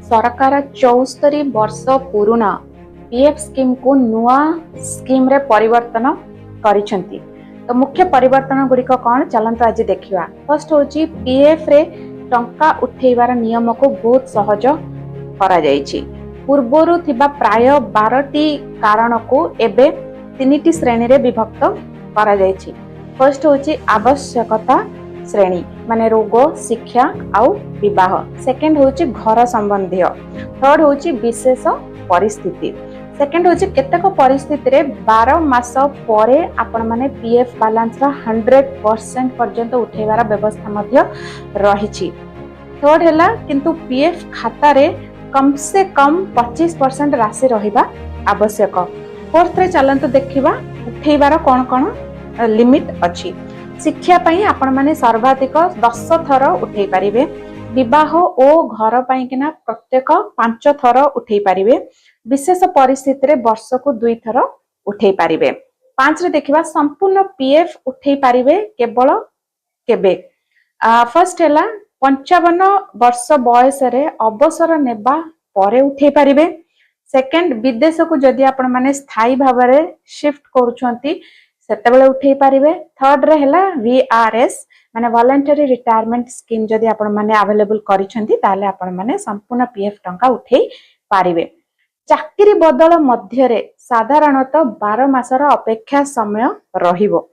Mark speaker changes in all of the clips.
Speaker 1: सरकार 74 वर्ष पुराना पीएफ स्कीम को नुआ स्कीम रे परिवर्तन करिसेंती। तो मुख्य परिवर्तन गुड़िक कौन चलते आज देखा। फर्स्ट हूँ पीएफ रे टंका उठेबार नियम को बहुत सहज करा जायछि। पूर्वरु थिबा प्राय 12टी कारण को एबे 3टी श्रेणी रे विभक्त करा जायछि। फर्स्ट हूँ आवश्यकता श्रेणी माने रोग शिक्षा आउ विवाह। सेकेंड हूँ घर संबंधी। थर्ड हूँ विशेष परिस्थिति। सेकेंड हूँ केतेक परिस्थिति रे 12 मास परे आपण माने पीएफ बैलेंस रा 100% पर्यंत उठेबार व्यवस्था मध्य रहिछि। थर्ड हैला किंतु पीएफ खाता रे कम से कम 25% राशि रहिबा आवश्यक। फोर्थ रे चलंत देखिबा उठेबार कोन कोन लिमिट अछि। शिक्षा पई आपण माने सर्वाधिक 10 थर उठेई पारिबे। विवाह ओ घर पई किना प्रत्येक 5 थर उठेई पारिबे। विशेष परिस्थिति रे वर्ष को 2 थर उठेई पारिबे। 5 रे देखिबा संपूर्ण पीएफ उठेई पारिबे केवल केबे। फर्स्ट हैला 55 वर्ष बयस रे अवसर नेबा परे उठेई पारिबे। सेकेंड विदेश को जदि आपण माने स्थायी भाव रे शिफ्ट करूछंती सेतेबेले उठेई पारिबे। थर्ड रे हैला वीआरएस माने वॉलंटरी रिटायरमेंट स्कीम जदि आपण माने अवेलेबल करिछंती ताले आपण माने संपूर्ण पीएफ टंका उठेई पारिबे। चाकरी बदल मध्य रे साधारणतः 12 मासर अपेक्षा समय रहिबो।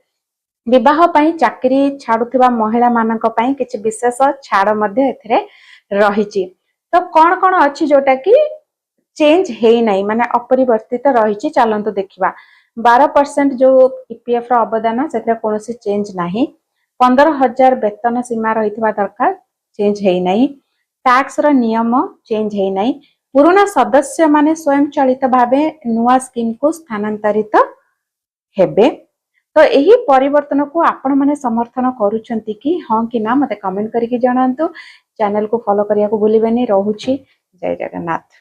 Speaker 1: विवाह पई चाकरी छाडुथिबा महिला मानक पई किछि विशेष छाड़ मध्य एथिरे रहिछि। तो कोन कोन अछि जोटा कि चेंज हेई नै माने अपरिवर्तित रहिछि। चलंतु देखिबा 12% जो ईपीएफ रो अवदान सेथरे कोनोसी चेंज नाही। 15,000 वेतन सीमा रहितबा दरकार चेंज हेई नै। टैक्स रो नियम चेंज हेई नै। पुराना सदस्य माने स्वयं चालित भावे नुआ स्कीम को स्थानांतरित हेबे। तो यही परिवर्तन को आपण माने समर्थन करूछंती कि हां कि ना मते कमेंट करके जणांतु। चैनल को फॉलो करिया को भूलिबेनी। रहूछि जय जगन्नाथ।